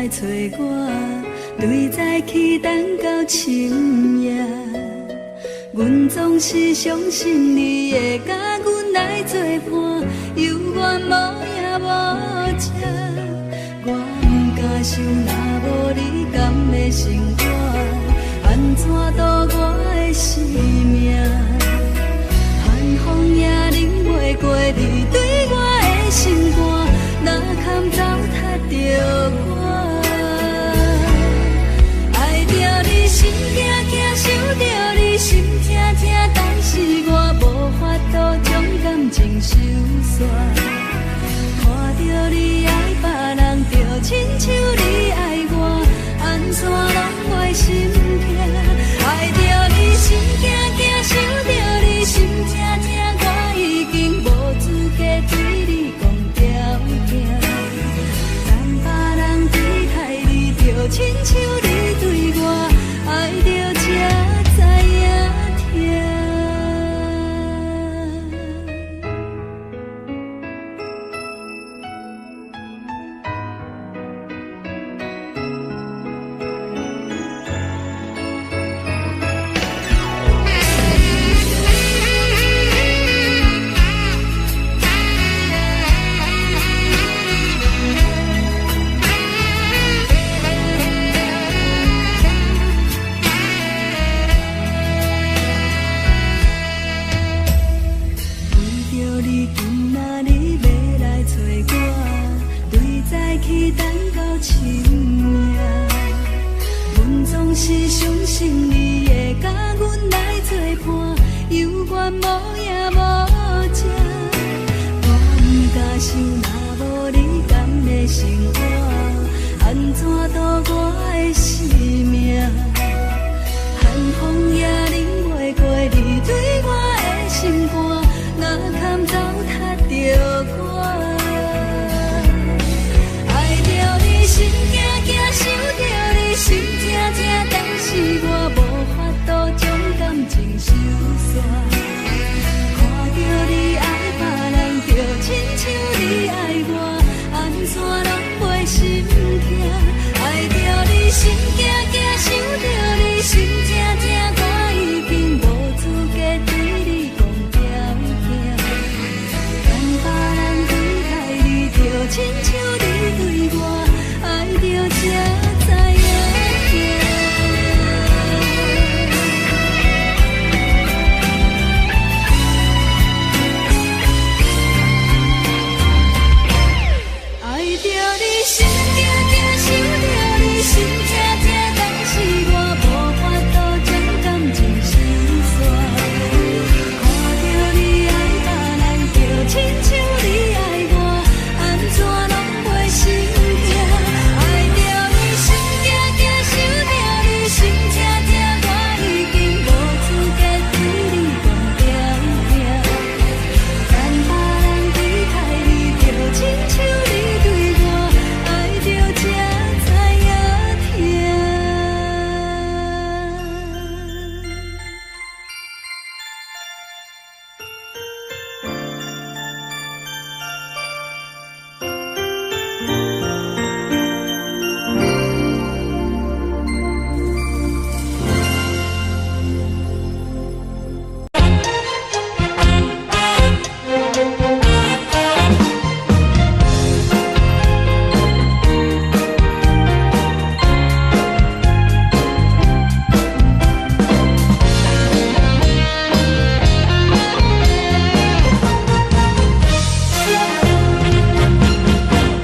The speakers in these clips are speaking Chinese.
来找我，对早起等到深夜。阮总是相信你会甲阮来作伴，犹原无影无迹。我不敢想，若无你甘的生活，安怎度我的生命？寒风也忍袂过你对我的心肝，哪堪糟蹋着我？爱着你心惊惊，想着你心痛痛，但是我无法度将感情收煞。看着你爱别人，就亲像你爱我，安怎拢会心痛？爱着你心惊惊，想着你心痛痛，我已经无资格对你讲条件。等别人对待你，就亲像你对我，爱着才知影痛。是相信你会甲阮来作伴，犹原无影无迹。我不敢想，若无你甘的生活，安怎度我的生命？寒风也忍袂过你对我的心肝，哪堪糟蹋着我？爱着你心惊惊，想着你心痛痛，但是我无法度将感情收煞。看着你爱别人，就亲像你爱我，安怎拢袂心痛？爱着你心惊惊，想着你心痛痛，我已经无资格对你讲条件。等别人对待你，就亲像你对我，爱着才知影痛。爱着你心惊惊，想着你心痛痛，但是我无法度将感情收煞。看着你爱别人，就亲像你爱我，安怎拢袂心痛？爱着你心惊惊，想着你心痛痛，我已经无资格对你讲条件。等别人对待你，就亲像你对我，爱着才知影痛。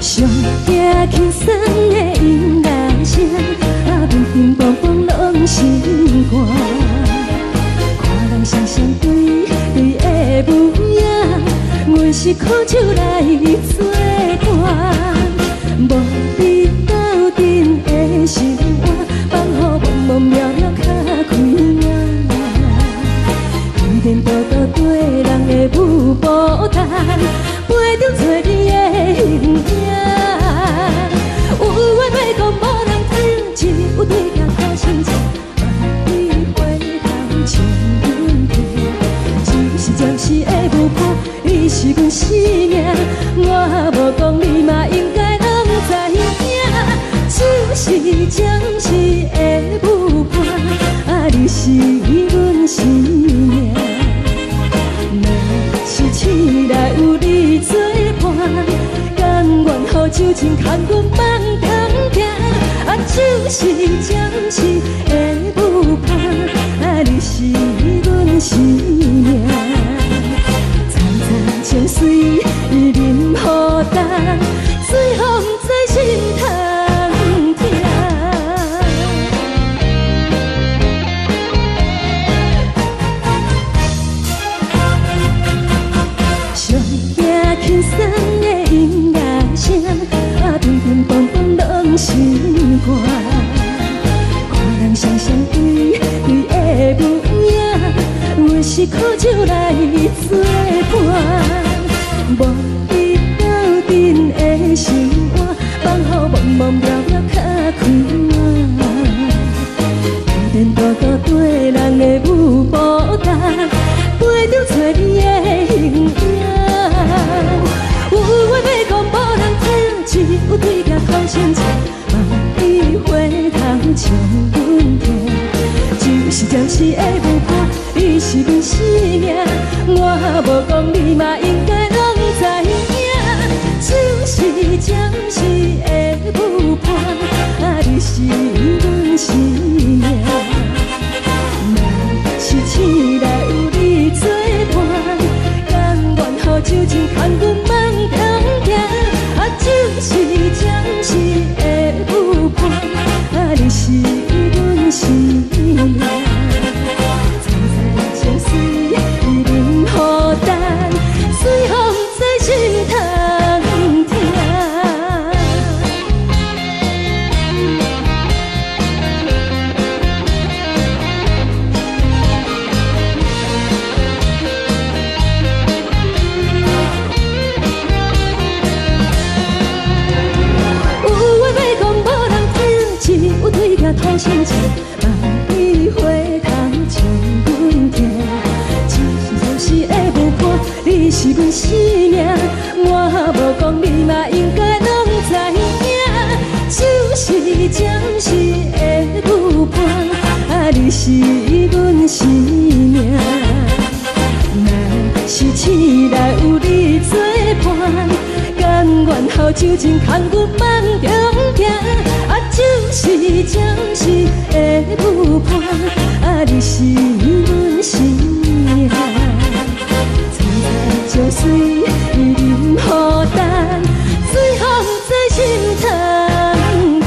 上惊轻松的音乐声，平平淡淡拢心肝。看人双双对对的模样，阮是苦酒来作伴。无你斗阵的生活，放予茫茫渺渺较开朗。颠颠倒倒对人的舞步弹，陪着做你的形影。有话要讲无人听，只有对镜头心情，万里回头唱阮听。一时暂时的舞伴，你是阮生命，我无讲。看阮梦通行，就是暂时的舞伴，你是阮生命。层层情水任雨打，水风在心头痛。上惊轻松的音乐声，乒乒乓乓拢心肝。看人双双对对的模样，阮是苦酒来作伴。无伊斗阵的生活，放乎茫茫渺渺较快活。颠颠倒倒对人的舞步踏，陪着找你的形影。有话要讲无人听，只有对甲头先唱，梦里回头唱阮听。就是暂时的舞伴，你是阮生命。我无讲你嘛应该拢知影，就是暂时的舞伴，你是阮生命。若是醒来有你作伴，甘愿予酒精牵阮梦通行，就是暂时的舞伴，你是阮生命。层层情水任雨打，水风在心头痛。有话要讲无人听，只有对甲头先唱，梦里回头唱阮听。就是暂时的舞伴，你是阮生命。我无讲你嘛应该拢知影，就是暂时的舞伴，你是阮生命。若是醒来有你作伴，甘愿予酒精牵阮梦中行，就是暂时的舞伴，你是阮生命。层层情水任雨打，水风在心头痛。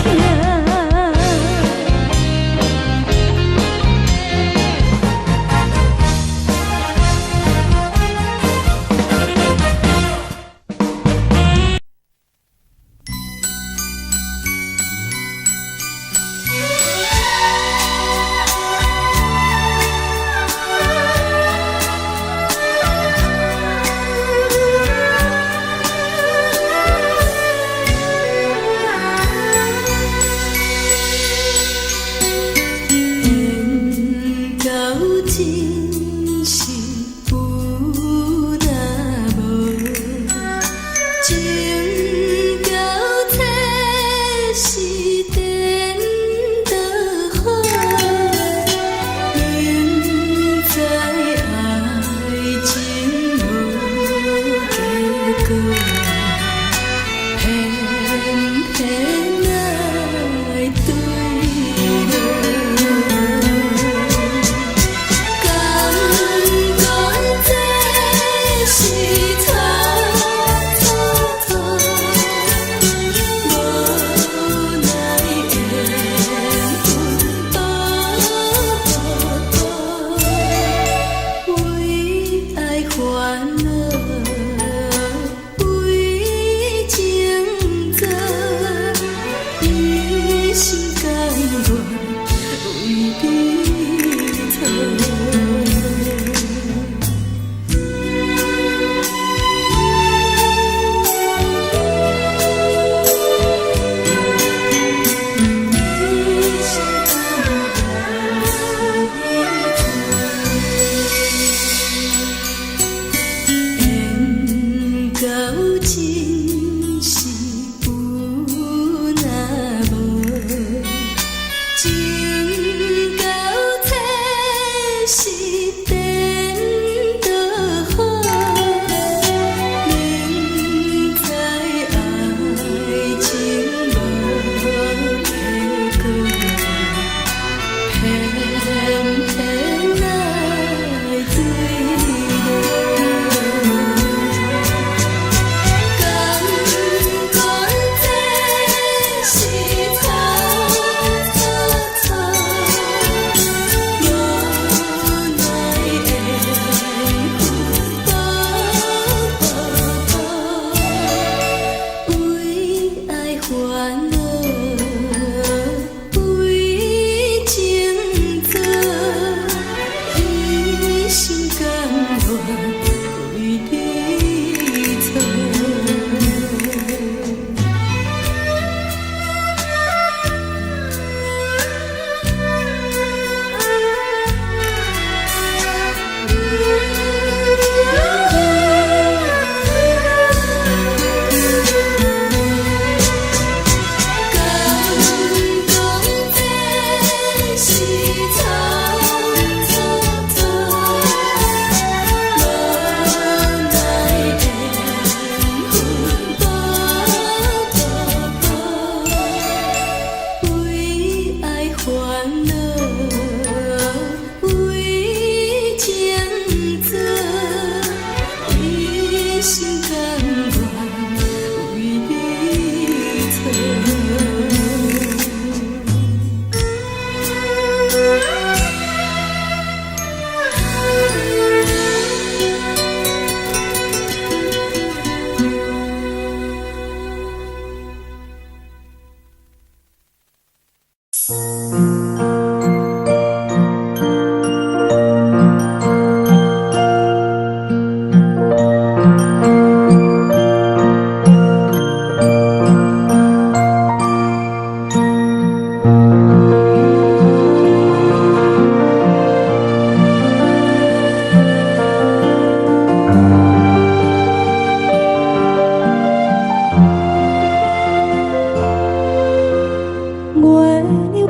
月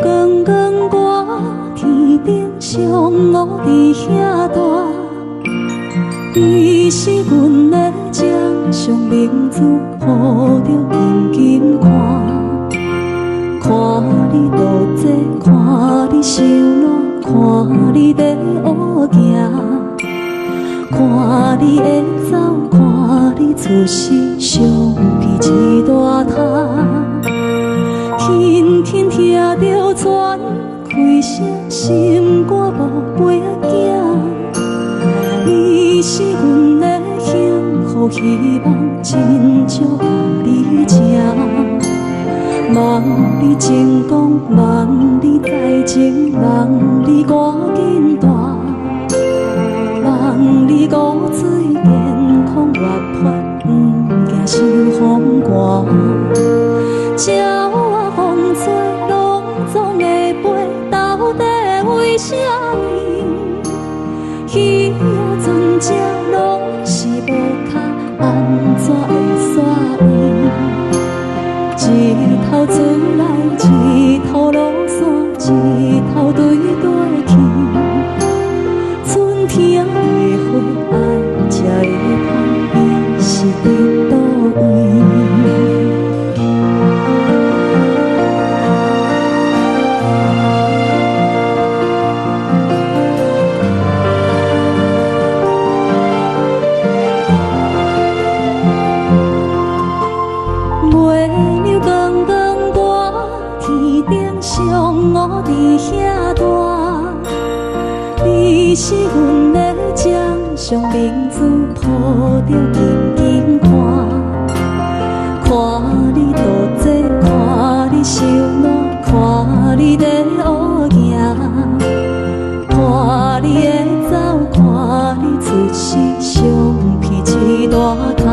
亮光光挂，天顶上乌伫遐大。你是阮的掌上明珠，抱着紧紧看。看你渡这，看你受难，看你在乌行，看你会走，看你出世，相片一大摊。轻轻听着船开声，心肝无飞行。你是阮的幸福希望，真少你情。望你成功，望你再情，望你赶紧大，望你骨髓健康活泼，不惊受风寒。鸟啊风吹，拢总会飞，到底为什么？鱼啊船只拢是无脚，安怎会煞位？一头出来，一头落山，一头对对去。春天的花爱吃的香，伊是伫倒位？月亮光光挂，天顶上乌伫遐大。你是阮的掌上明珠，抱着紧紧看。看你渡这，看你受难，看你在乌行，看你会走，看你出世，相片一大摊。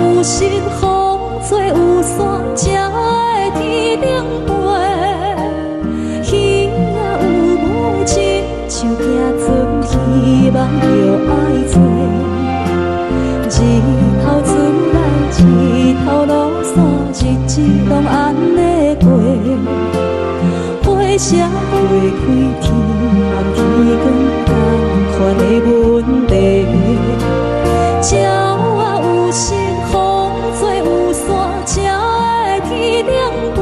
有时风吹有伞，才会天顶飞。鱼啊有尾，亲像行船，希望着爱做。日头出来，日头落山，日子拢安尼过。花车花开，天暗天光，同款的问题。鸟啊有时风吹有伞，才会天顶飞。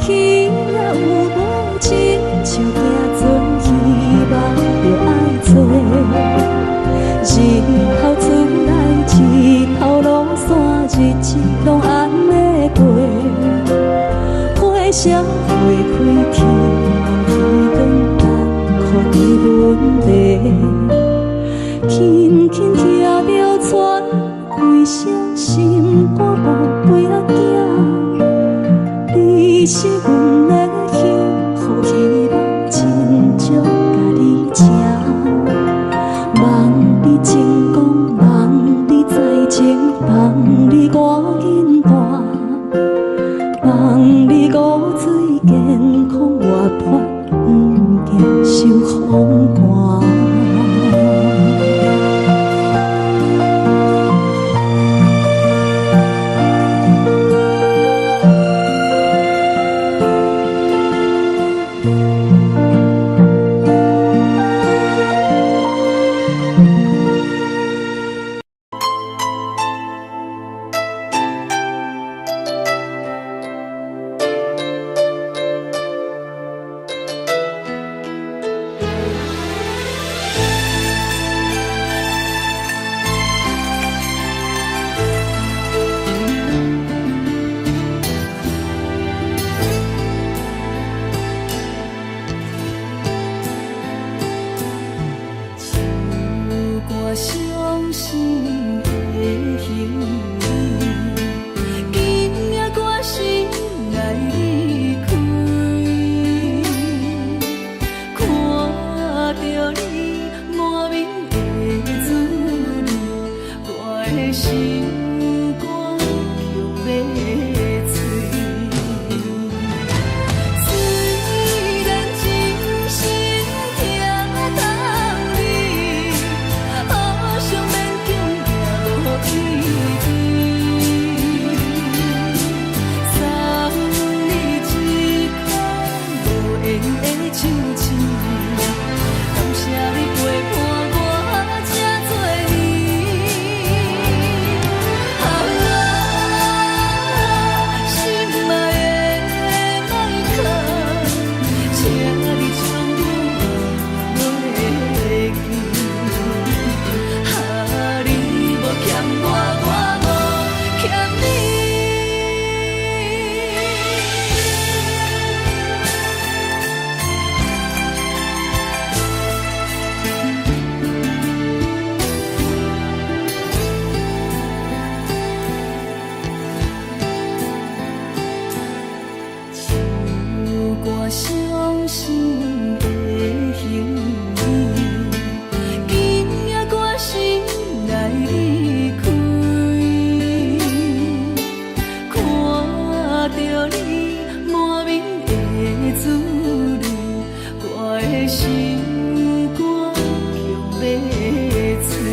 鱼啊有尾，亲像行船，希望着爱做。日头出来，日头落山，日子拢安尼过。花车花开，天暗天光，同款的问题。轻轻听着船开声，心肝无飞行。你是阮的幸福希望，真少甲你请。望你成功，望你再情，望你赶紧大，望你骨髓健康活泼，不惊受风寒。生的形意，今夜我心来离开，看着你满面的滋味，我的心肝强要碎。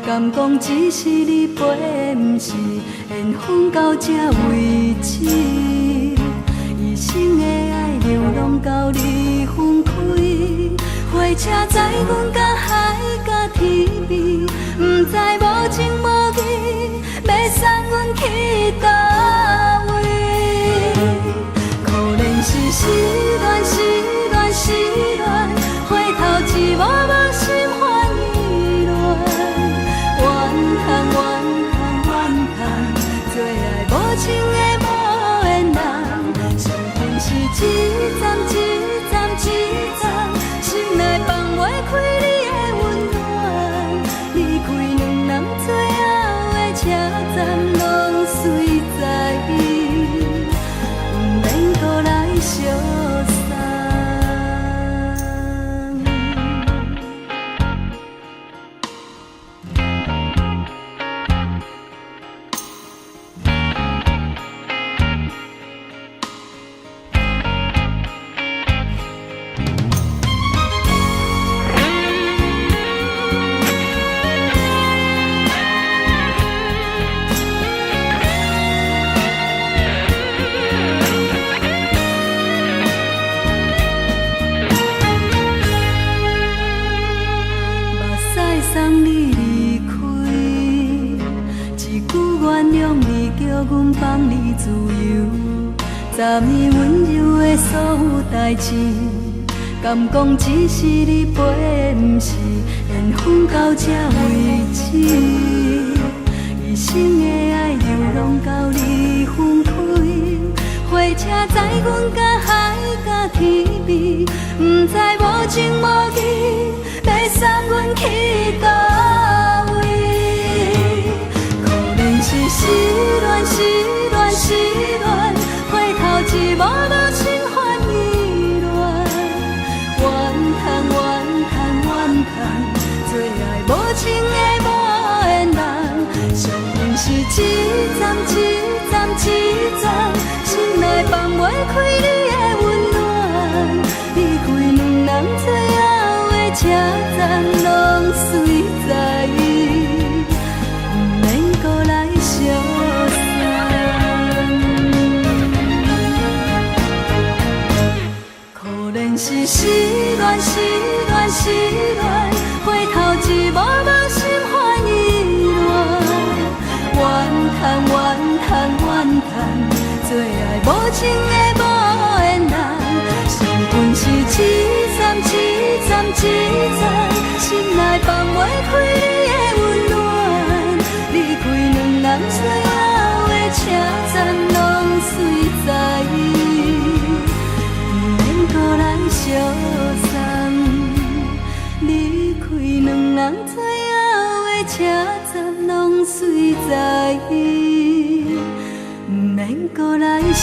敢讲只是你陪，不是缘分到这为止。一生的爱流浪到你分开，火车载阮甲海甲天边，不知无情无义，要送阮去倒位？可能是失恋，失恋，失恋，回头一幕幕心烦意乱。怨叹，最爱无情的无缘人，上天是一站一站一站，心内放袂开你的温暖，离开两人最后的车站，拢随在，不免搁来相送。暂年温柔的所有代志，敢讲只是你陪，不是缘分到这为止。一生的爱流浪到你分开，火车载阮甲海甲天边，不知无情无义，要送阮去倒位？可能是失恋，失恋，失恋，回头一幕幕心烦意乱，怨叹，怨叹，怨叹，最爱无情的无缘人，上缘是一站一站一站，心内放袂开你的温暖，离开两人最后的车站，拢随在伊，不免搁来相送。可能是失恋，失恋，失恋，回头一幕幕心烦意乱，怨叹，怨叹，怨叹，最爱无情的无缘人，上缘是一站一站一站，心内放袂开你的温暖，离开两人最后的车站，拢随在伊，不免搁来相送。离开两人最后的车站，拢随在伊，不免搁来相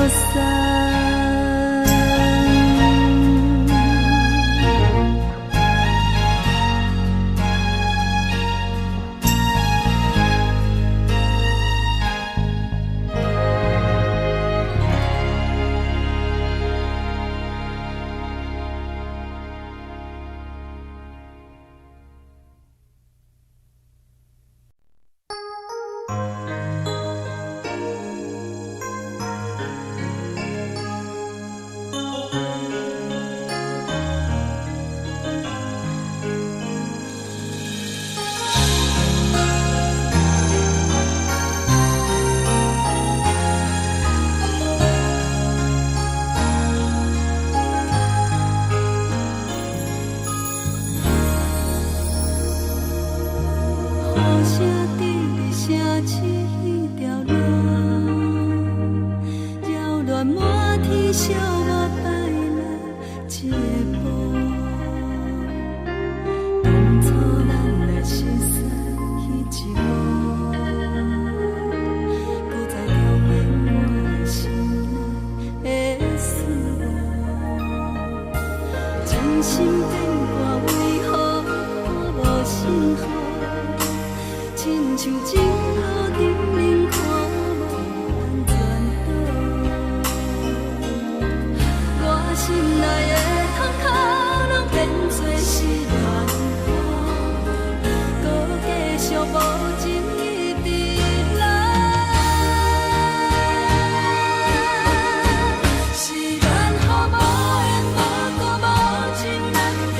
送。雨声滴哩声起一条路，扰乱满天小我带来一个步。当初咱来熟悉彼一幕，搁再重现我心内的思念。真心变卦为何看无信号？亲像情路停冷看无转倒，我心内的痛苦拢变作是难过，搁继续无情伊伫来。是缘予无缘，无故无情难着。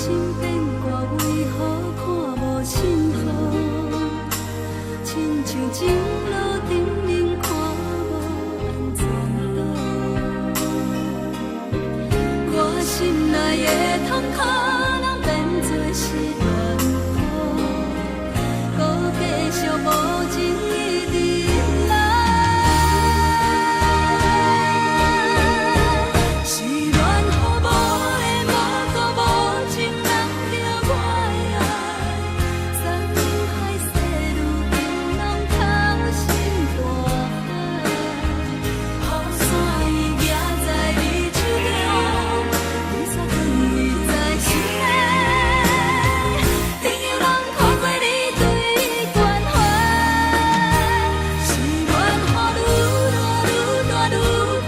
心变卦为何看无幸福？亲像情路顶面看无安全路，我心内的痛可能变作是怨苦，搁继续无情一直来。是缘予无的我，搁无情人着我的爱，山海细路平拢透心大海，雨伞伊举在你手中，雨伞放伊在心内，朋友拢看过你对关怀，是缘予愈大愈大愈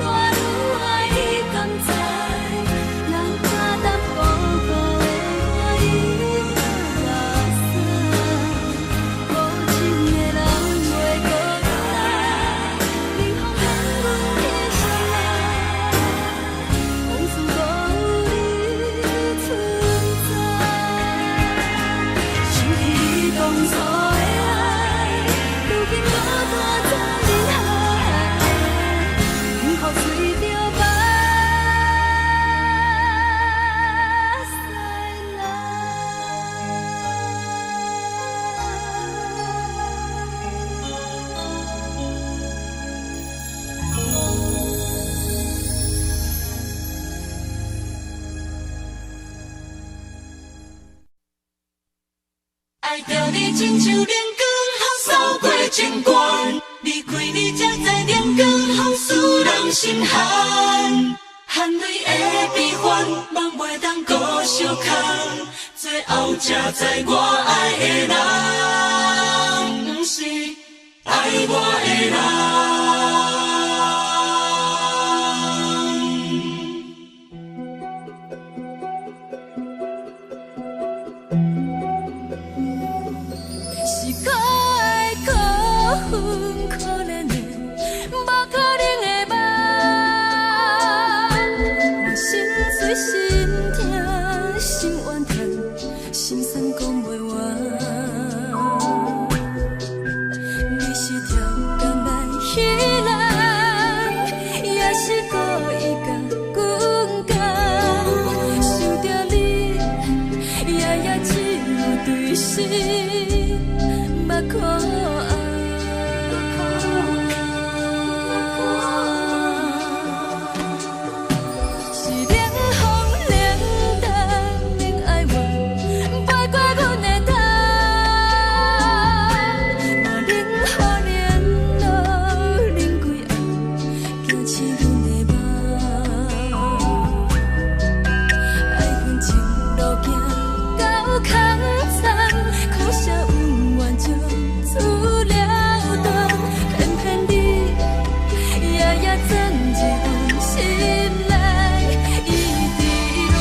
大愈爱你甘知，人假淡薄薄的我已落山，无情的人袂搁回来，冷风骗阮的心内，往事搁有你存在，想起你当初的爱，如今搁大在人海，幸福随着目屎爱着你亲像连光风扫过情关，离开你才知连光风使人心寒。含泪的悲欢，望袂当搁相牵，最后才知我爱的人，不是爱我的人。是可爱可恨可怜的，无可能的梦。我心碎心痛心怨叹，心酸讲袂完。你是条甘来彼人，也是故意甲阮讲，想着你，夜夜只有对视。目看爱，是冷风冷淡冷爱我，飞过阮的头，嘛冷雨连路淋几暗，惊醒阮的梦，爱阮情路行到空残，苦涩有缘就出了断，偏偏你夜夜钻入阮心内，一直乱。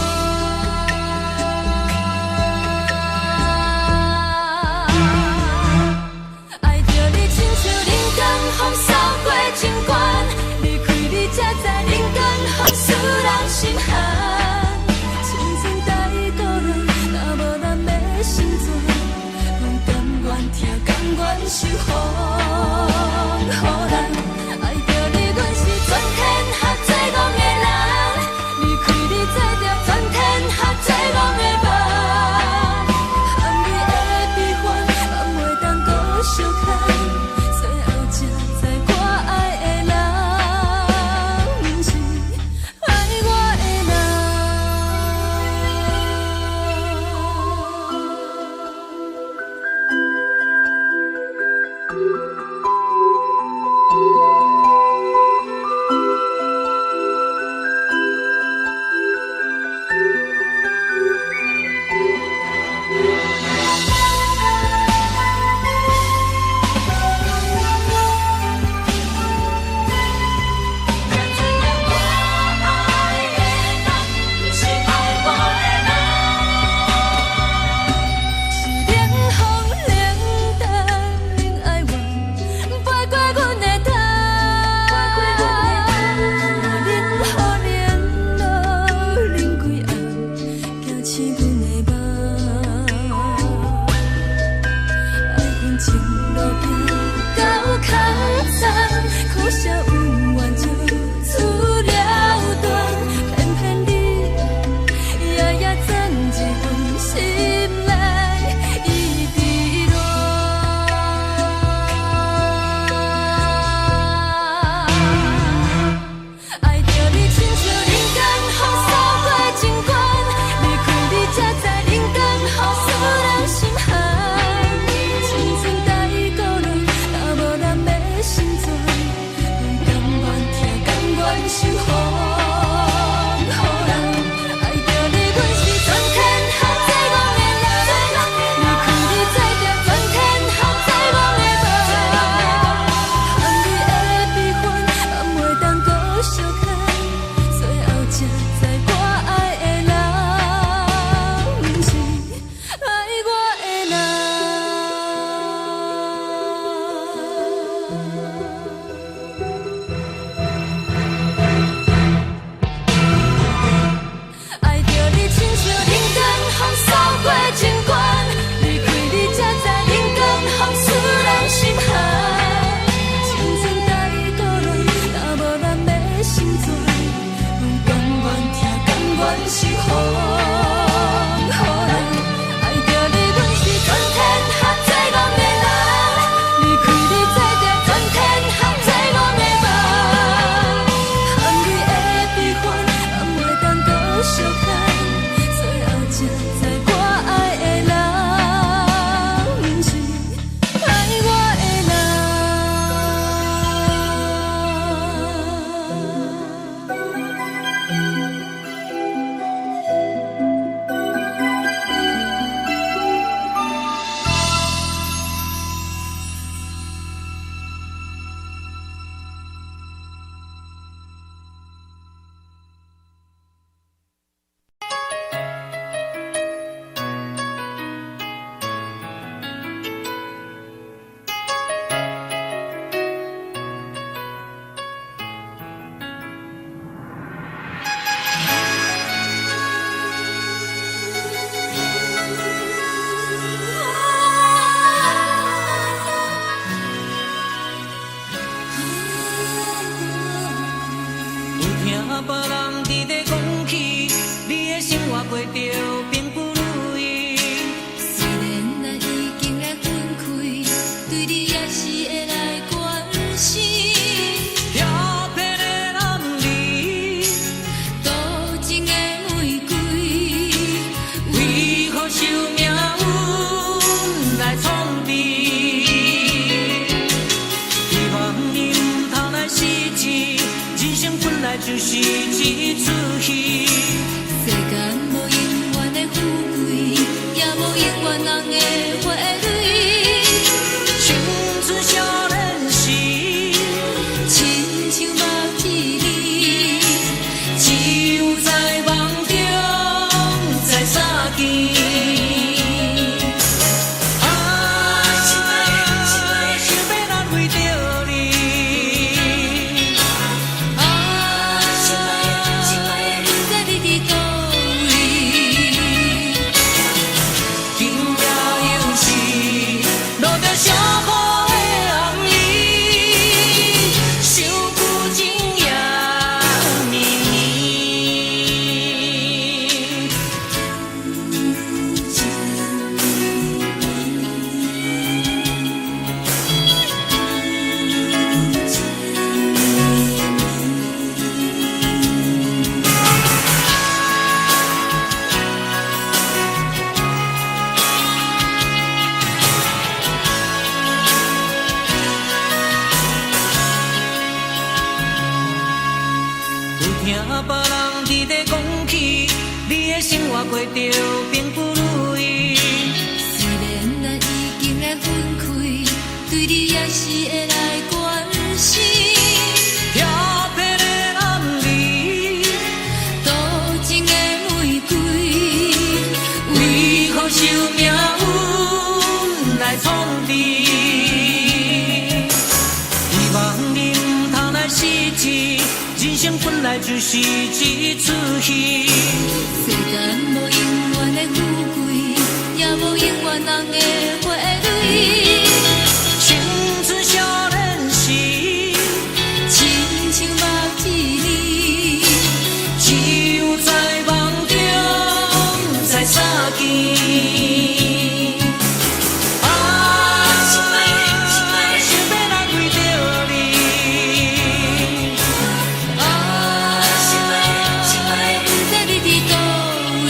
爱着你亲像冷光风扫过情关，离开你才知冷光风使人心寒。青春待故人，若无咱的心酸，拢甘愿听，甘愿受予人。爱着你，阮是全天下最戆的人，离开你才着全天下最戆的梦。含泪的悲欢，望袂当搁相牵，最后才知我爱的人，不是爱我的人。是风，予人爱着你，阮是全天合作我的人，离开你做阵全天合作我的梦，含泪的悲欢，也袂当搁相牵，最后才知我爱的人，毋是爱我的人。有听别人伫咧讲起，你的生活过着并不如意。虽然咱已经来分开，对你也是会来关心。漂泊的男儿，多情的玫瑰，为何受命运来创治？希望你唔通来失志，人生本来就是一出戏。世间无永远的富贵，也无永远人的花蕊。青春少年时，亲像目睭里，只有在梦中才相见。想要来为着你，不知你伫倒位，今夜又是落着伤雨的红衣，想旧情也绵绵。有听别人伫咧讲起，你的生活过着并不如意。虽然咱已经来分开，对你也是会来关心。漂泊的男儿，多情的玫瑰，为何受命运来创治？希望你唔通来失志，人生本来就是一出戏。世间无永远的富贵，也无永远人的花蕊。青春少年时，亲像目睭里，只有在梦中才相见。想要来为着你，不知你伫倒位，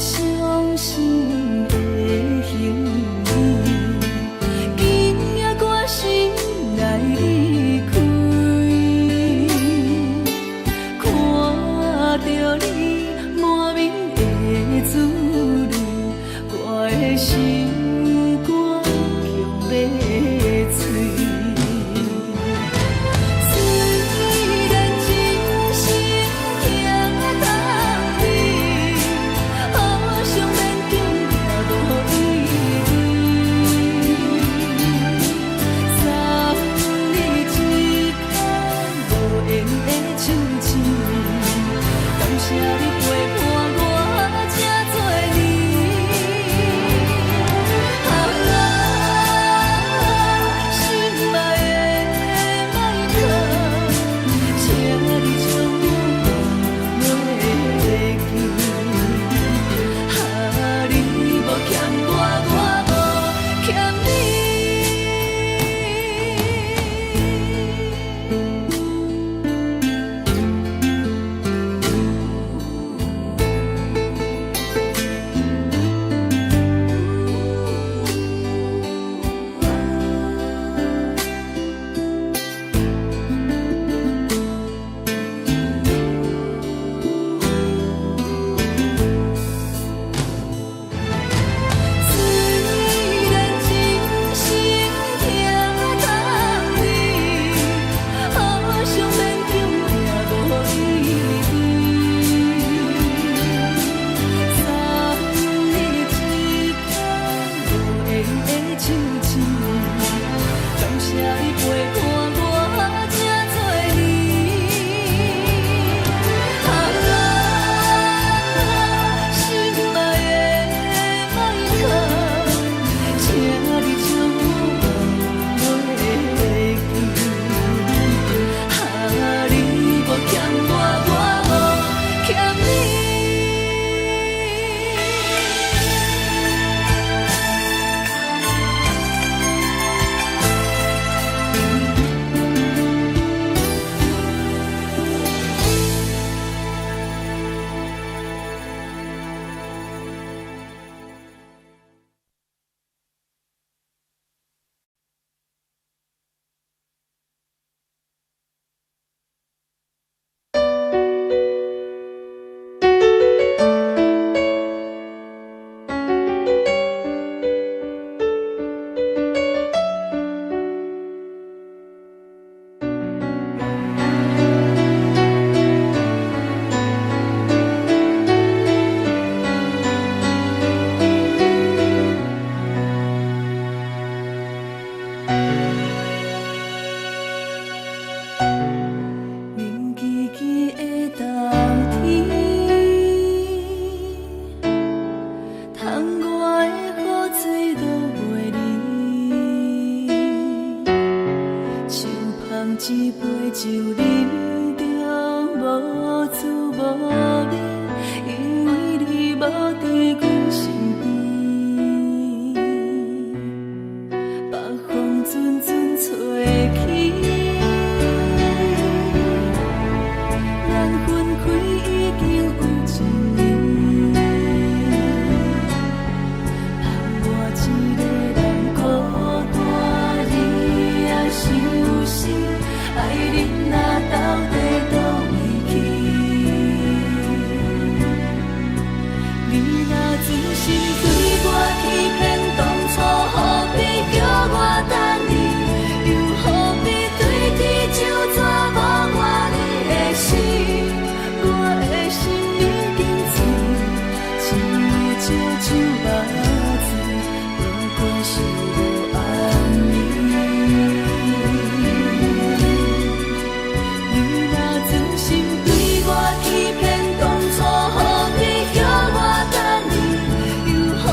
伤心的形影，今夜我心来离开，看着你满面的滋味，我的心肝强要碎。一杯酒饮着无滋无味，因为你无伫阮身边，北风阵阵吹起，咱分开已经有一年，盼我一个人孤单，你也伤心。爱恁若到底倒位去？你若真心对我欺骗，当初何必叫我等你？又何必对天就纸无我你的心？我的心已经醉，亲的烧酒目睭，不管是无安眠。心对我欺骗，当初何必叫我等你？又何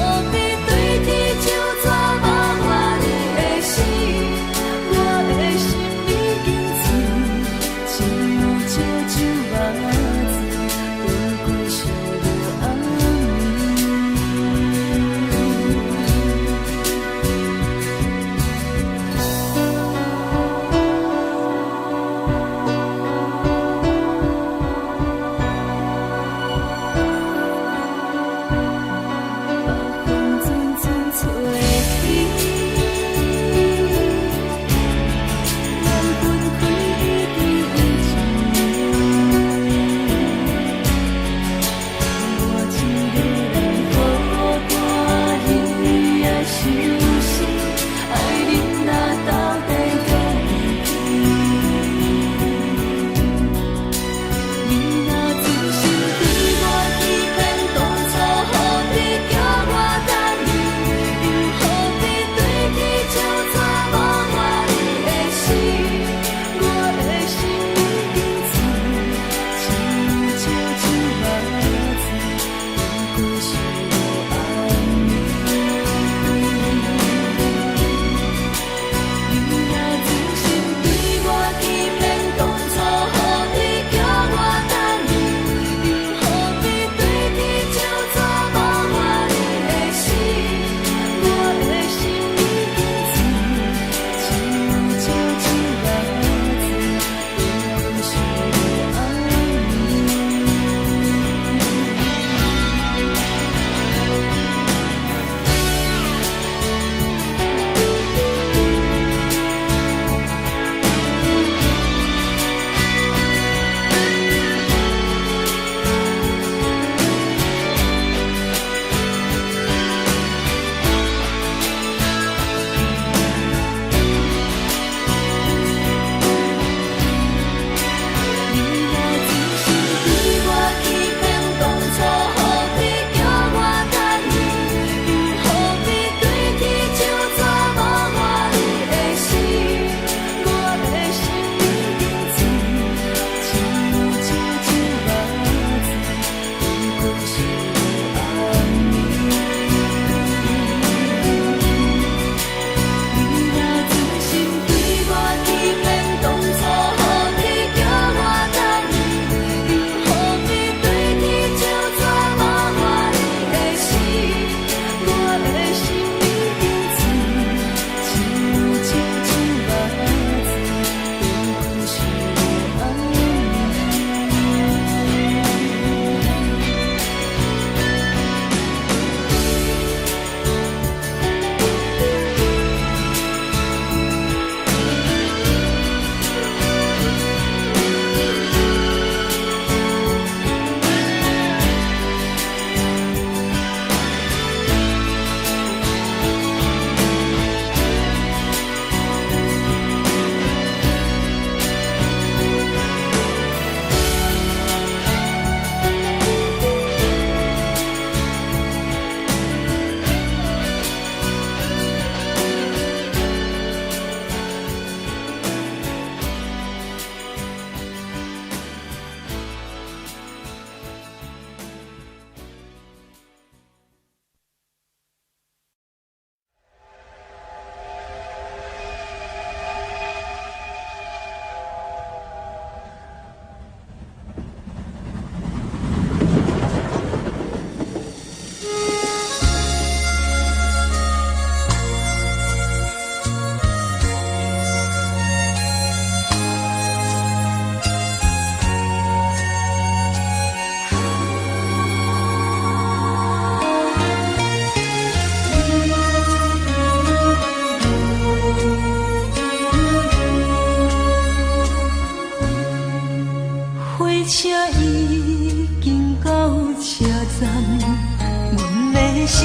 阮的心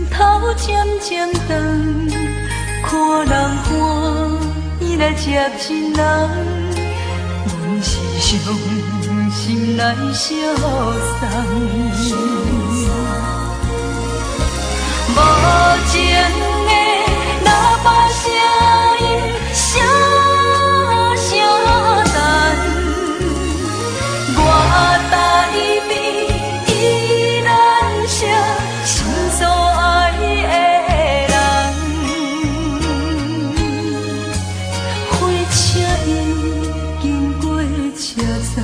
头渐渐长，看人欢喜来接亲人，阮是伤心来相送。无情的喇叭声音，声声淡。我台边依然是心所爱的人，火车已经过车站，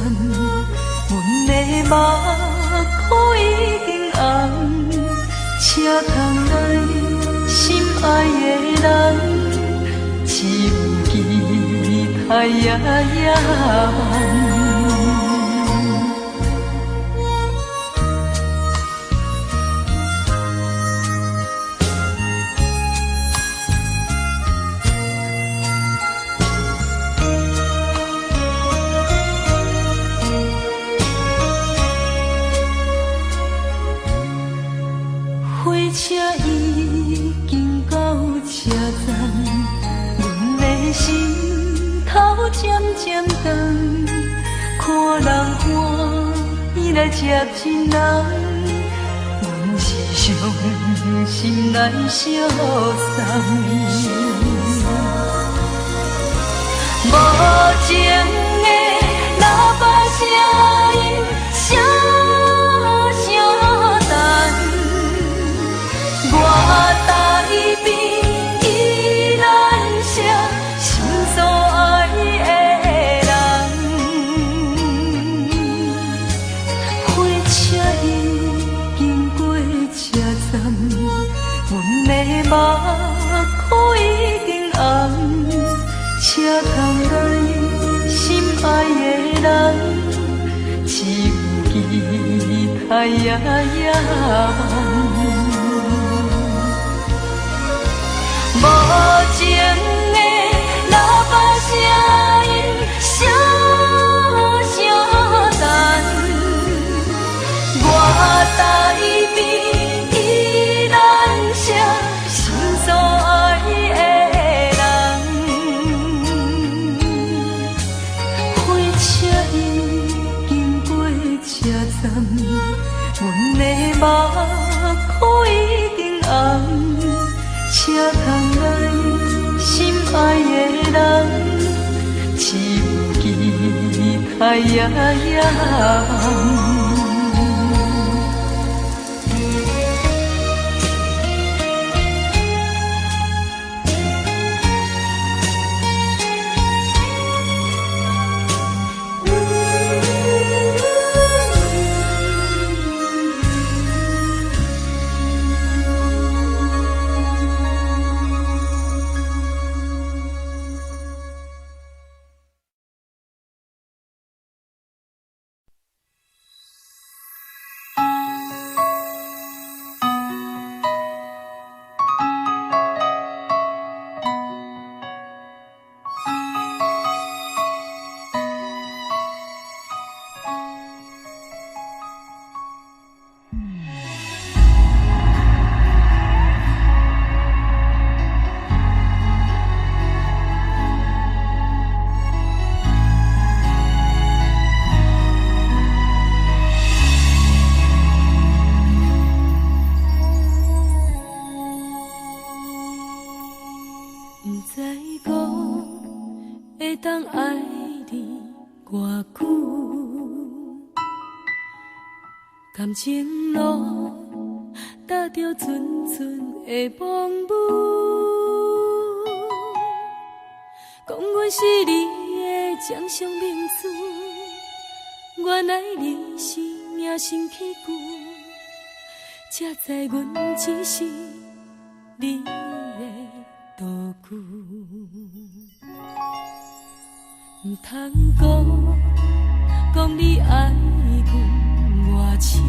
阮的目眶已经红，车窗内心爱的人，只有期待夜夜梦。火车已经到车站，阮的心头渐渐长，看人欢喜来接亲人，阮是伤心来相送。无情的喇叭声音，声声淡。我台边依然是心所爱的人，火车已经过车站，阮的目眶已经红，车窗内心爱的人，只有期待夜夜梦。无情的喇叭声音，声声淡。我台边依然是心所爱的人，火车已经过车站，阮的目眶已经红，车窗内心爱的人，只有期待夜夜梦。当爱你偌久，感情路踏着阵阵的风雨，讲阮是你的掌上明珠，原来你是命生起句，才知阮只是你的道具。唔通讲你爱阮偌深，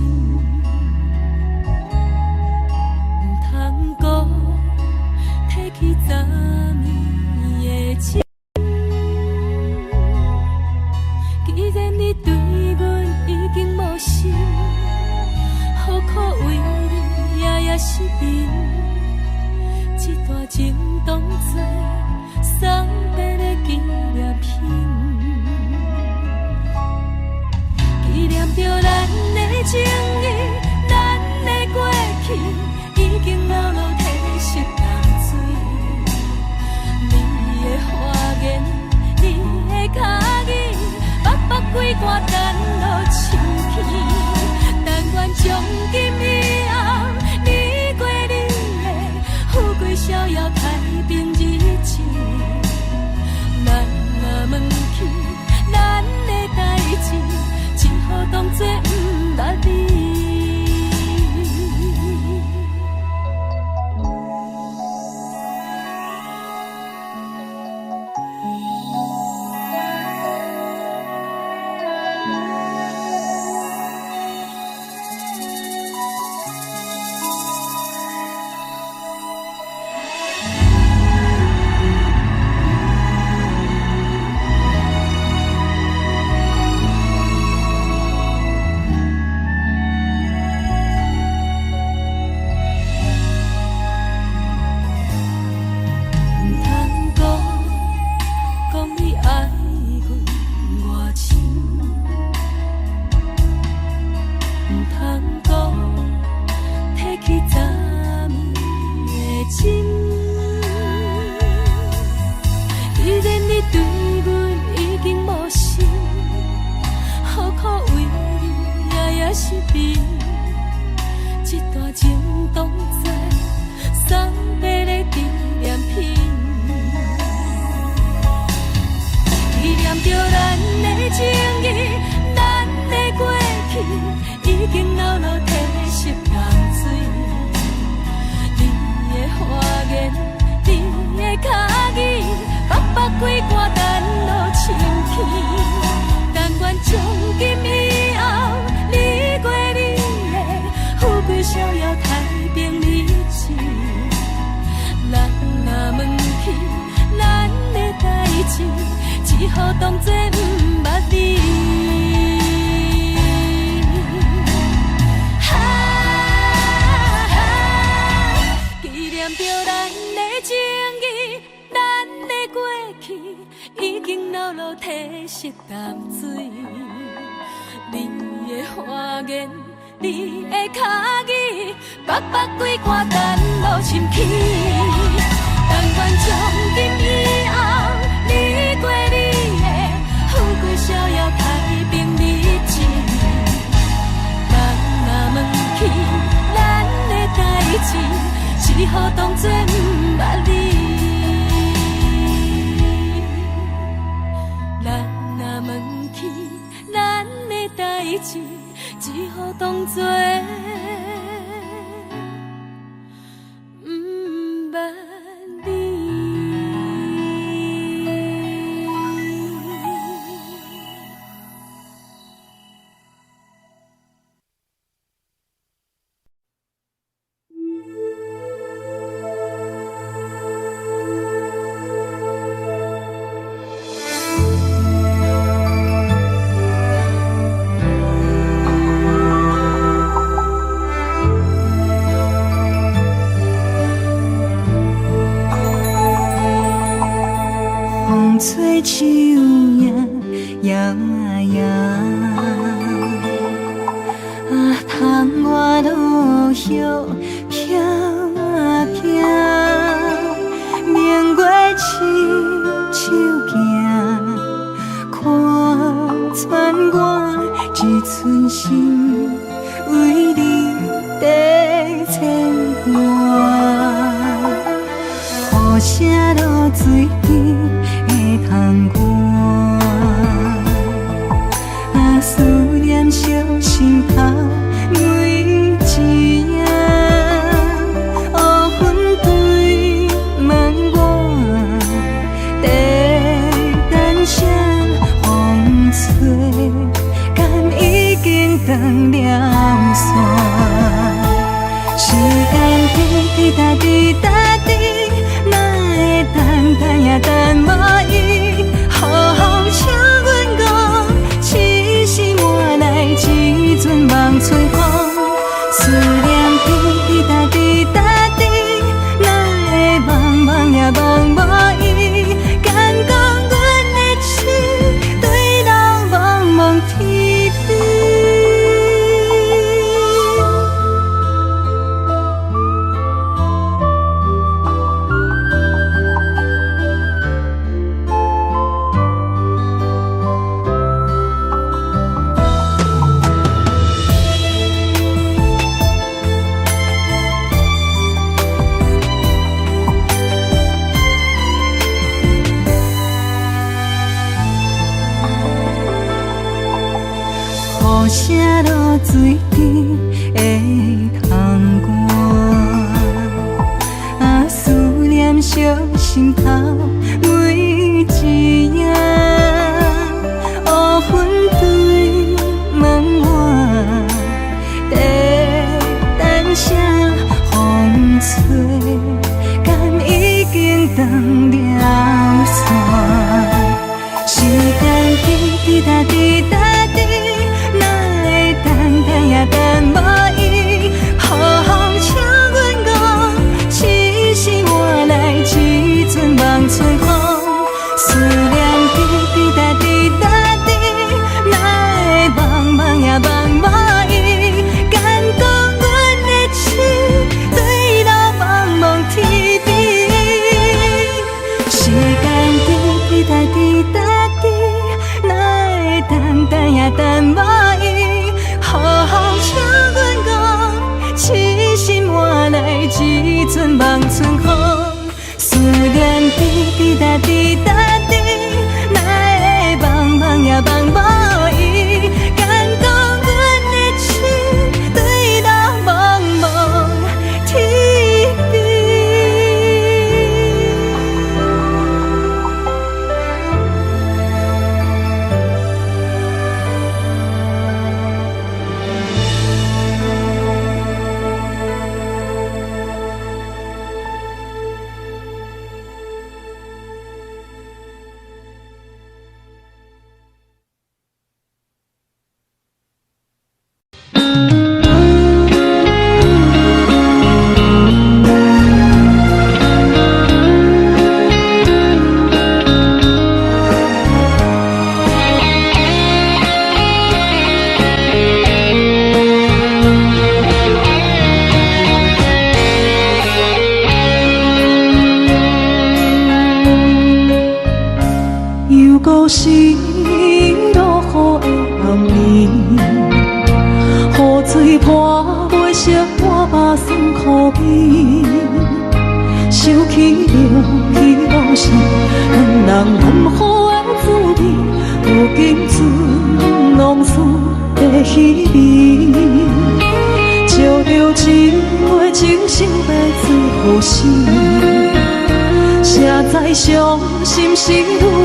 唔通讲提起昨暝的情。既然你对阮已经无心，何苦是眠，一段情当作送别的纪念品，纪念着咱的情谊，咱的过去已经老老褪色淡水。你的花言，你的脚语，目目几挂等落深去，但愿从今以后，你过你的富贵逍遥太平日子。咱若问起咱的代志，只好当作不捌你。只好当作不捌你。纪念着咱的情谊，咱的过去已经老老褪色淡水。你的花言，你的脚语，目目几挂等落深去。但愿从今以后，你过你的富贵逍遥太平日子。咱若问起咱的代志，只好当作不捌你。咱若问起咱的代志，只好当作吹树叶摇啊摇，窗外落叶飘啊飘，明月亲手行，看穿我一寸心，为你在牵挂，雨声落水边。通看，思念烧心头每一夜，乌云对问我，在等谁风吹，敢已经断了线，时间滴答滴答滴，哪会等也等无伊，好好请阮讲，痴心换来一阵梦吹风，思念滴答滴。水甜的窗外，思念烧心头每一夜，乌云对门外，在等啥风吹，敢已经断了线。时间滴答滴答滴，哪会等也等无伊？雨风请阮讲，痴心换来一阵望春风。思念滴答滴答滴，哪会望也望无伊？敢讲阮的痴，对了茫茫天边。时间滴答滴答滴，哪会等也等无伊？雨风请阮讲，痴心换来一阵望春风。思念滴答滴答滴，哪会望也望无伊？敢讲阮的痴，对了茫茫天边。又搁是落雨的暗暝，雨水泼袂湿我目酸苦味，想起着彼往事，咱人含糊的滋味，如今存往事的稀微，照着一杯情深的水予死。谁知伤心事愈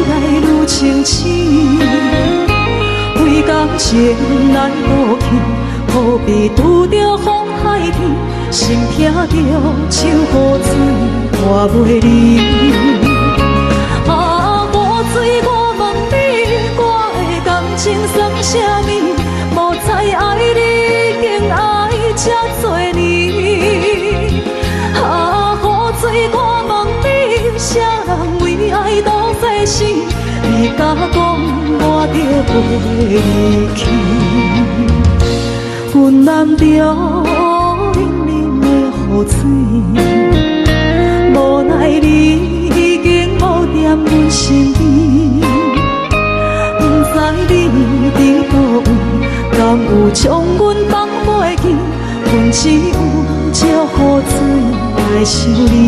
来愈清醒，为感情来倒去，何必拄着风海天？心听着秋雨水看袂离。啊，雨水，我问你，我的感情算啥物？无再爱你，竟爱这多年。啊，雨水，我问你，啥人为爱赌这生？你甲讲我着袂离去，阮淋着冷冷的雨水，无奈你已经无踮阮身边，不知你伫倒位，敢有将阮放袂记？阮只有借雨水来想你。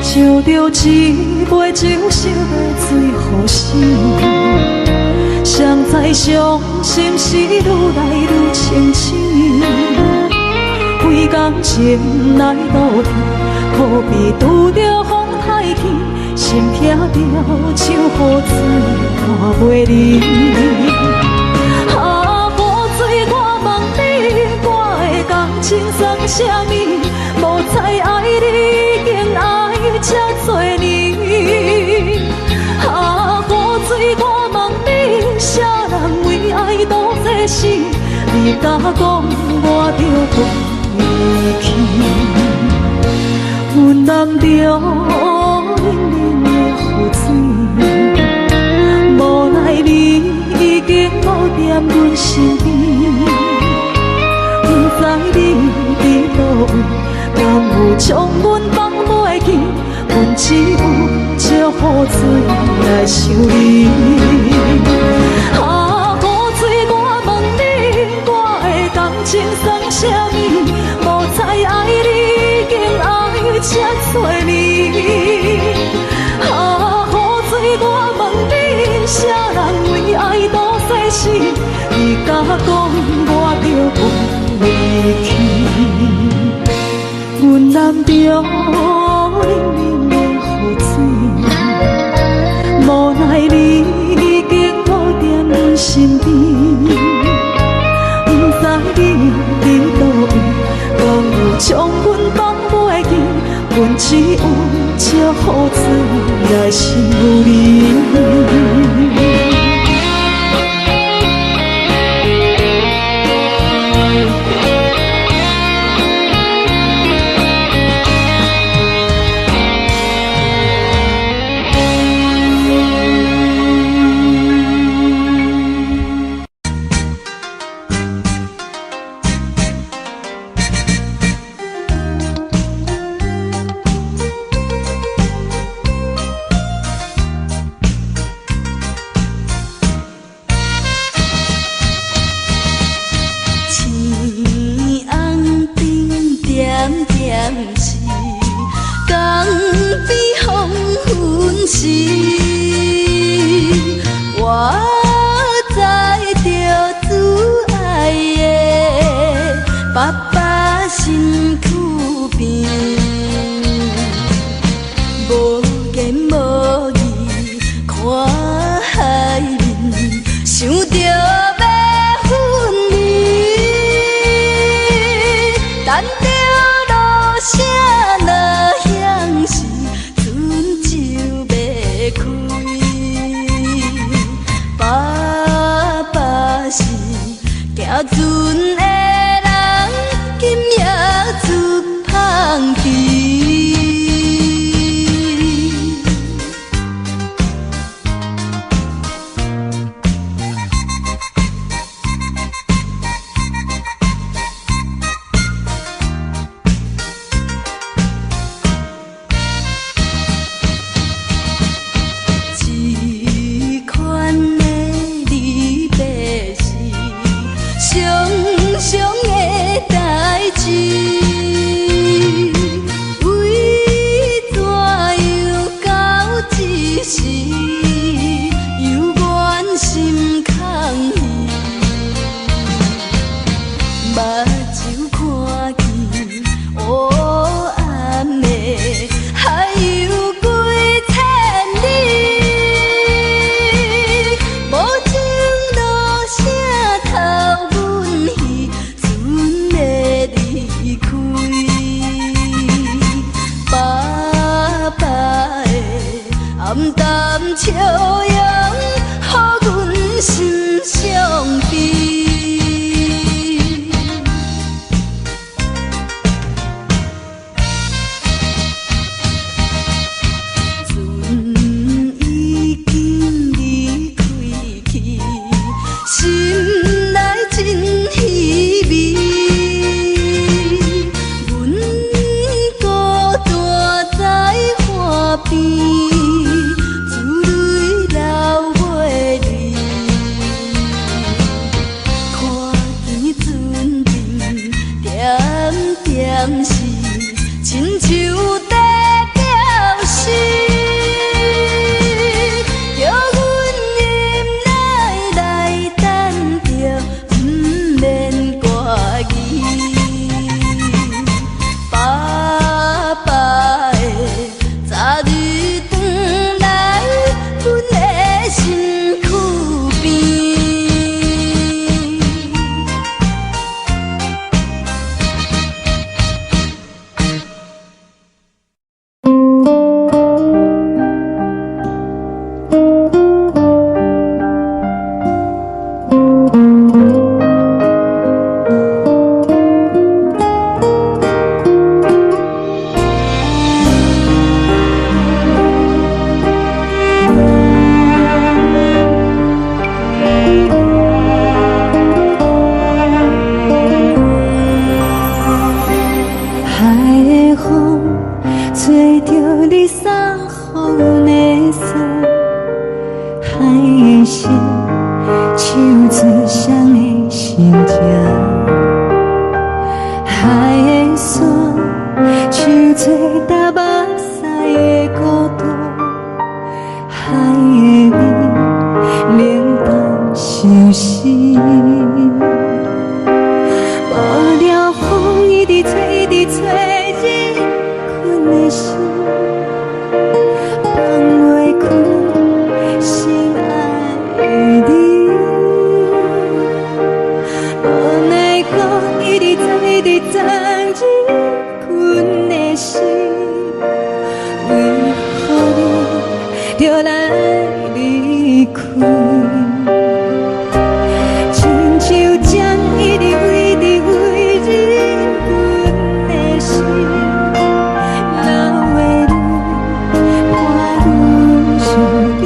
照着一杯情深的水予醒，谁知伤心事愈来愈清醒，为感情来倒去，何必拄着风太起？心听着秋雨水看袂离。啊，雨水，我问你，我的感情算啥物？无再爱你，竟爱这多年。啊，雨水，我问你，啥人为爱赌这生？你甲讲我着袂离去，阮淋着冷冷的雨水，无奈你已经无踮阮身边，不知你伫倒位，敢有将阮放袂记？阮只有想你。啊，雨水我问你，我的感情算啥物？无再爱你，已经爱这多年。啊，雨水我问你，啥人为爱赌世事？你甲讲我着袂离去，阮男着冷冷雨水，无奈你已经无在阮身边，不知你伫倒位，敢有将阮放袂记？阮只有这雨水来想你。心，手指双的心情。海的山，像做搭目屎的孤独，海的味，冷淡伤心。无聊风一直吹，一直吹，日困的心，放袂开心爱的你。无奈我一直藏，一直藏，日困的心，为何你就来离开？亲像将一直为你为日困的心，流的泪伴阮伤悲，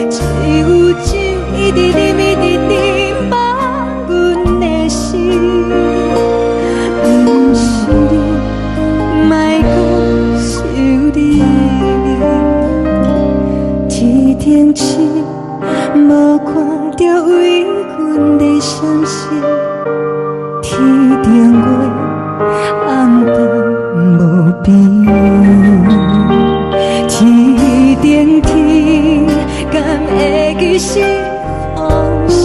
只有酒一直啉一直啉放阮的心，不是你，莫讲想你，天顶星。无看到为阮的伤心，天顶月暗淡无边，天顶天敢会记是往事，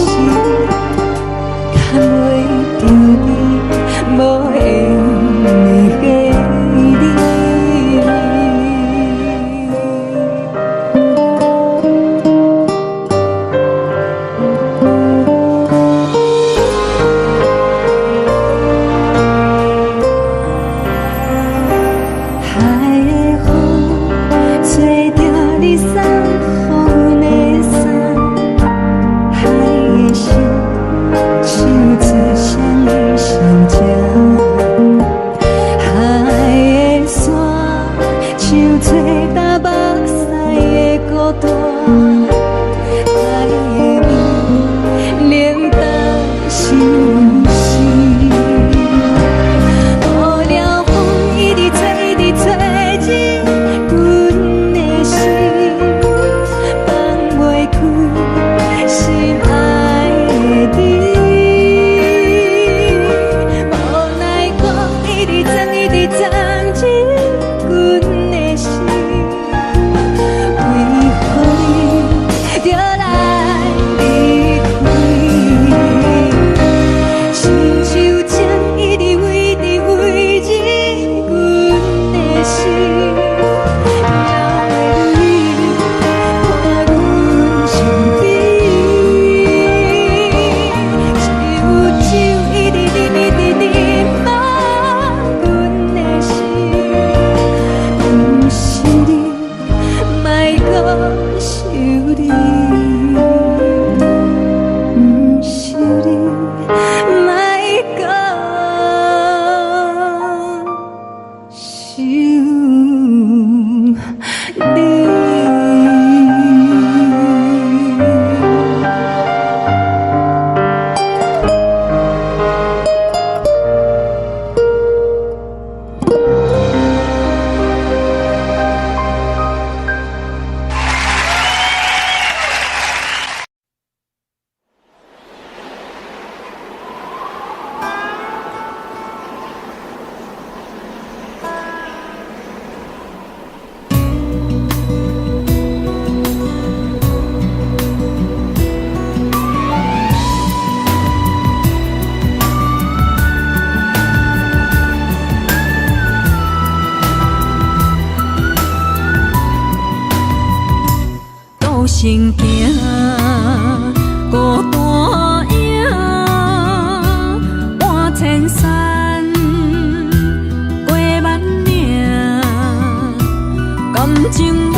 敢袂着你无缘的你。行行，孤单影，换千山，过万岭，感情无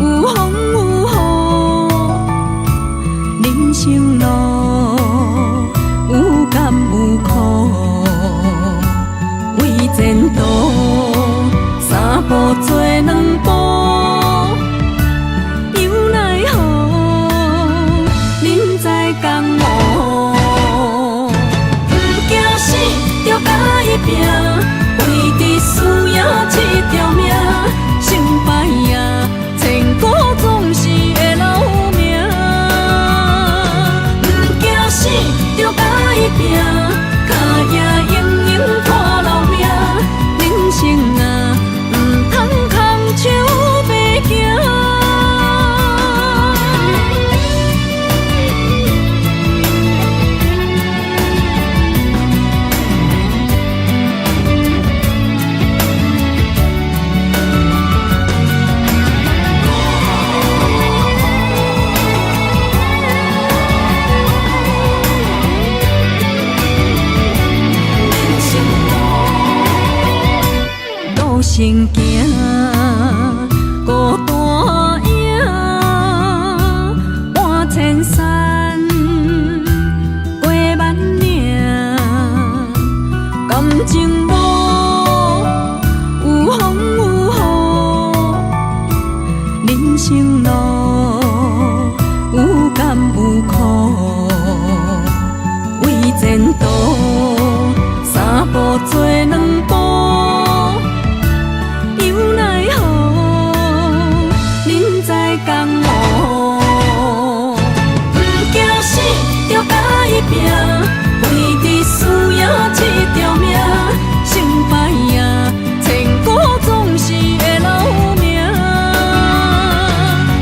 有风有雨，人生路有甘有苦，为前途三步做两步。拼，为你需要这条命。生路有甘有苦，为前途三步做两步，又奈何人在江湖，不惊死着甲伊拼，为伫需要这条命，成败赢，千古总是会留名。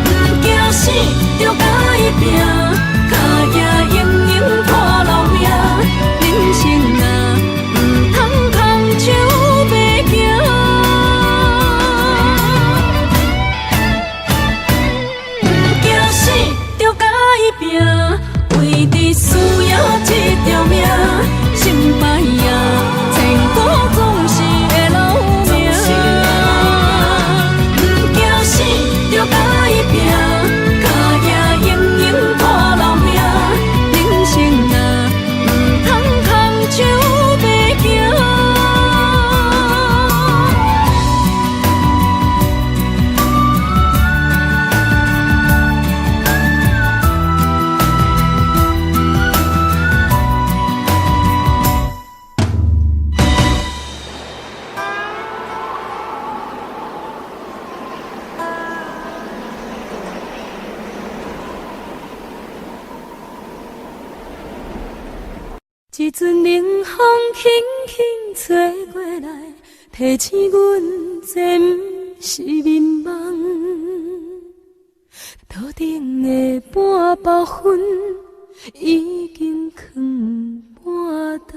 不惊死着甲伊拼，脚也用用破老命，人生啊，唔通空手白行。不惊死着甲伊拼，为伫需要这条命，成败赢，千古总是会留名。不惊死着甲伊拼，脚也用用破老命，人生啊，唔通空手白行。一阵冷风轻轻吹过来，提醒阮这不是眠梦。头顶的半包云已经藏半冬。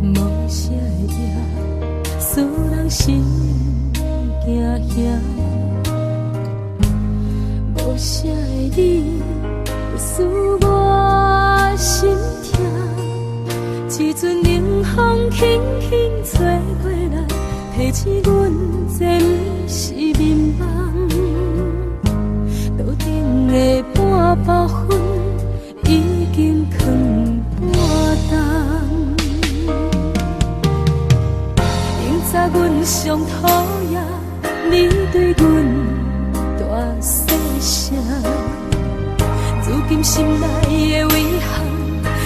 无啥会赢，使人心惊惊。无啥的你，会使我心痛。一阵冷风轻轻吹过来，提醒阮这不是眠梦。头顶的半包云已经藏半冬。明早阮上讨厌你对阮大细声，如今心内的遗憾，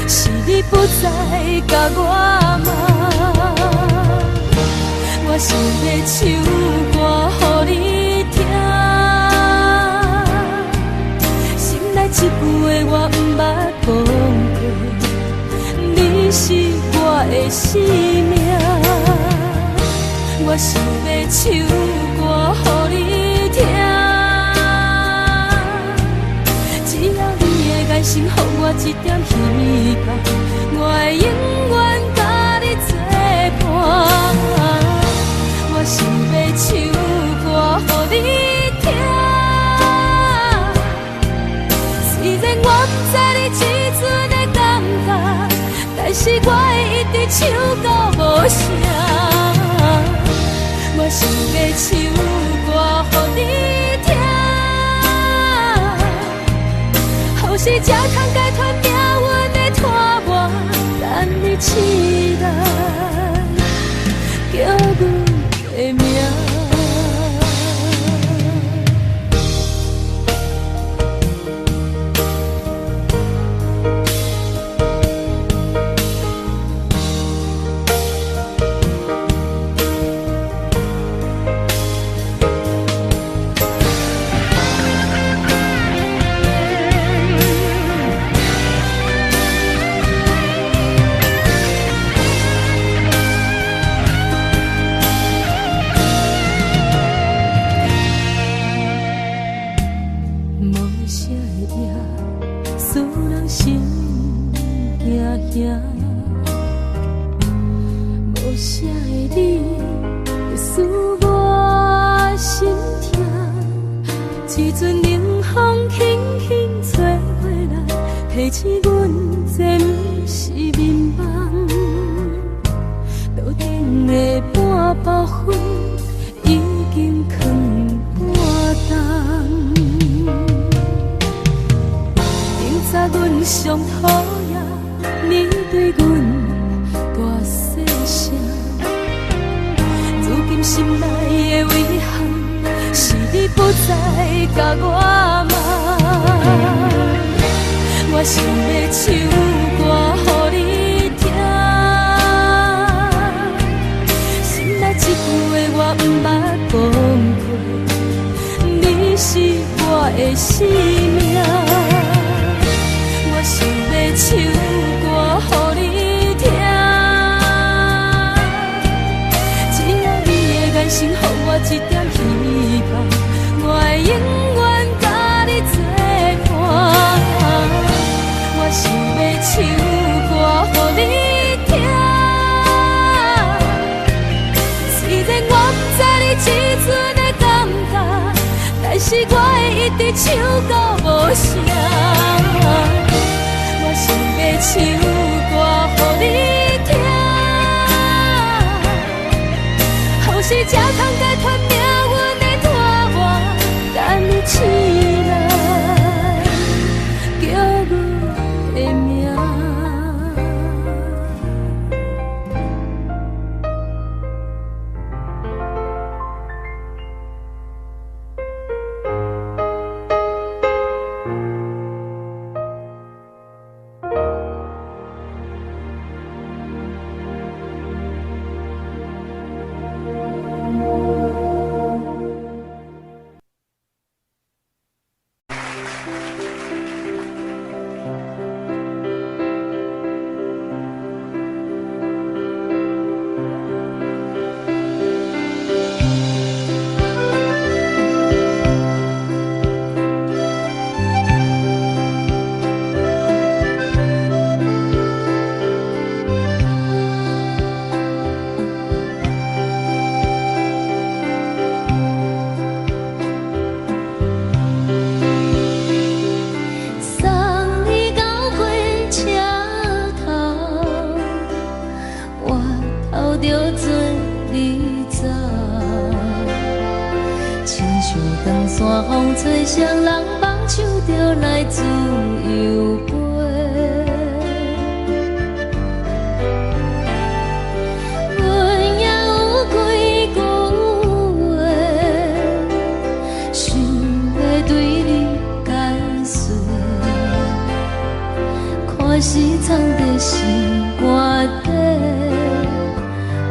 是你不再甲我问。我想要唱歌予你听，心内一句话我不捌讲过，你是我的生命。我想要唱歌予你听，爱心予我一点希望，我会永远甲你作伴。我想要唱歌予你听，虽然我不知你这阵的感觉，但是我会一直唱到无声。我想要唱歌予你听，是这通解脱命运的拖磨，等你期待，叫阮的名。无啥的你，会使我心痛。一阵冷风轻轻吹过来，提醒阮这不是眠梦。头顶的半包云已经藏半冬。明早阮上讨厌你对阮大心内的遗憾，是你不再甲我骂。我想要唱歌予你听，心内一句话我毋捌讲过，你是我的生命。我想要唱歌予你听，只要你的眼神予我一点希望，我会永远甲你作伴。我想要唱歌予你听，虽然我不知你这阵的感觉，但是我会一直唱到无声。我想要唱歌予你听，后世才通解脱命运的拖磨，等你醒来叫阮的名。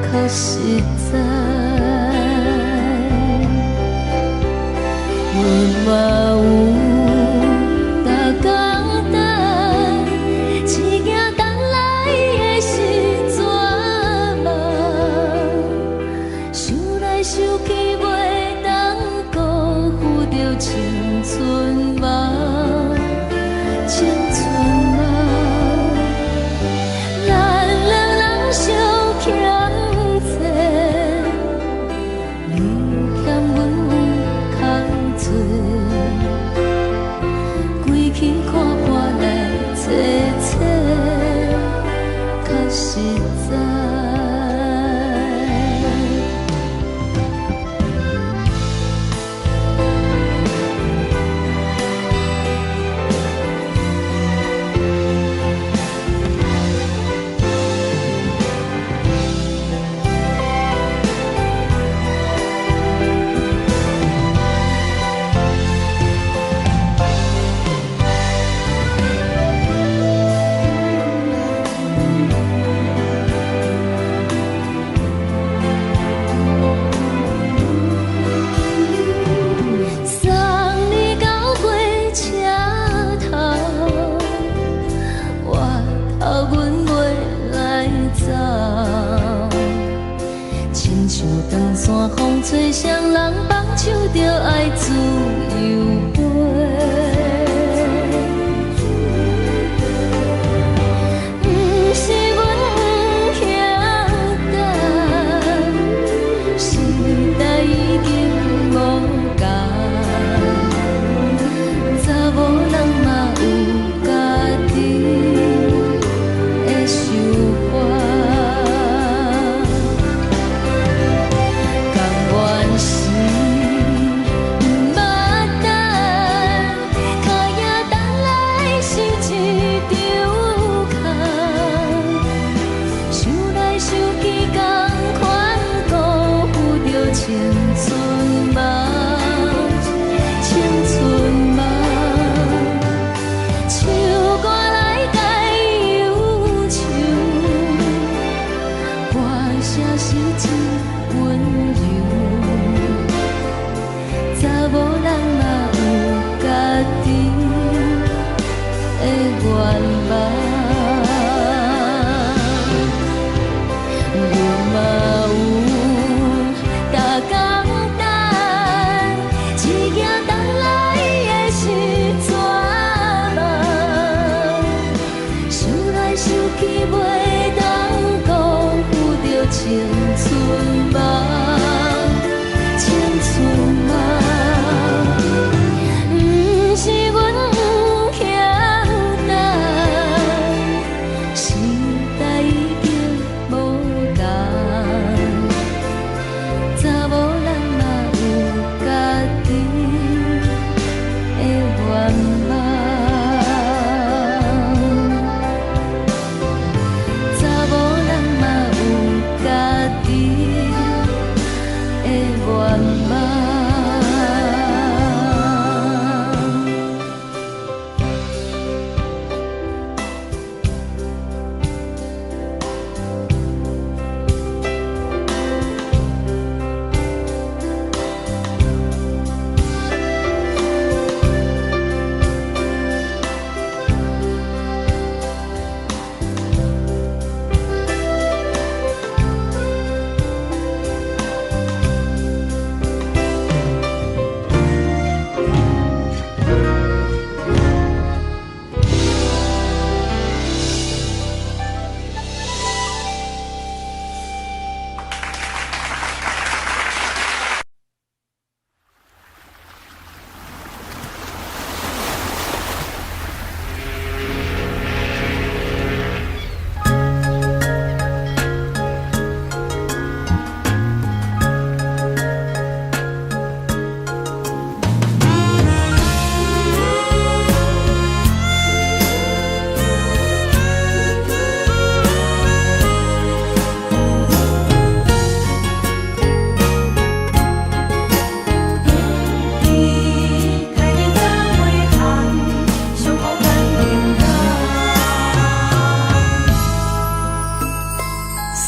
甘愿是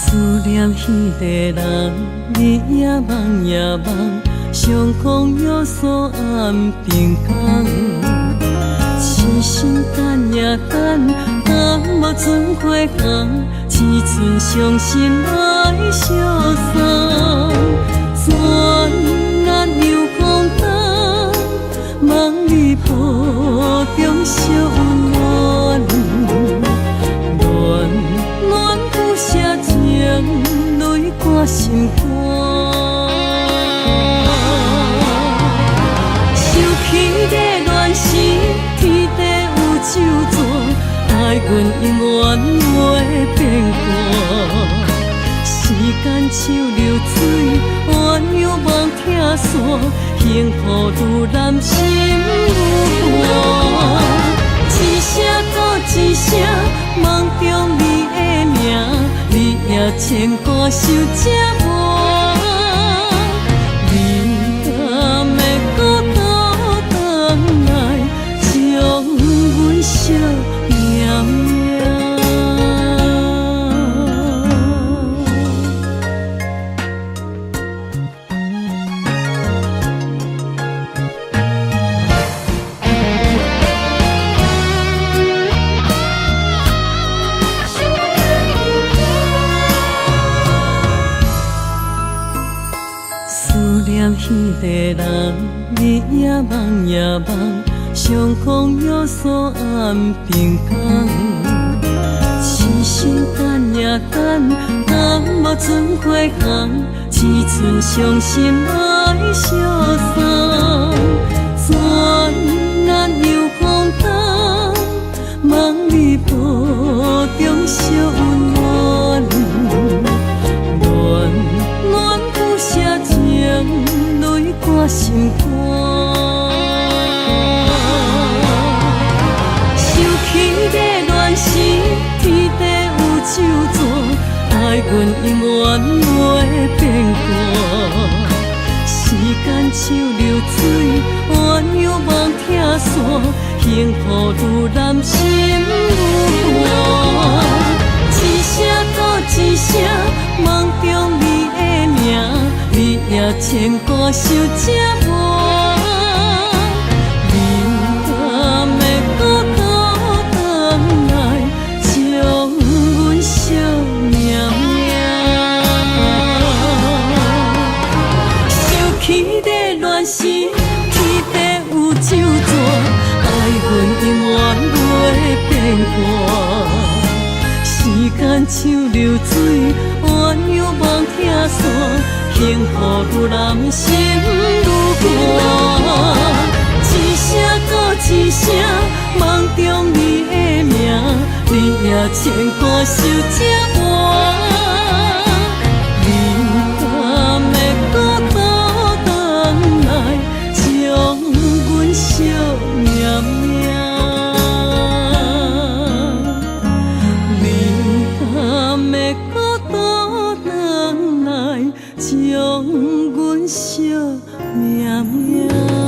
思念彼个人，日夜梦夜梦，相逢约锁暗平港。痴心等呀等，等无船过航，只剩伤心来相送。转眼又空灯，梦里抱中惜温暖，暖暖不舍情，泪挂心肝。想起的恋时，天地有咒詛，爱阮永远袂变卦。时间像流水，鸳鸯望听线，幸福愈难心愈寒。一声搁一声，梦中你的名，你也牵挂受折磨。你敢会搁倒转来，将阮惜命命？思念彼个人，日夜梦夜梦，相逢约锁暗平港。痴心等呀等，等无船过航，只剩伤心来相送。转眼又空灯，梦里抱中惜温暖，暖暖不舍情，泪挂心肝。想起的恋时，天地有咒詛，爱阮永远袂变卦。时间像流水，鸳鸯望听线，幸福愈难心愈寒。一声搁一声，梦中你的名，你也牵挂受折磨。你敢会搁倒转来，将阮惜命命？想起的恋时，天地有咒詛，爱阮永远袂变卦。时间像流水，鸳鸯望听线，幸福愈难心愈寒。一声搁一声，梦中你的名，你也牵挂受折磨。你敢会搁倒转来，将阮惜命命？会搁倒转来，将阮惜命命。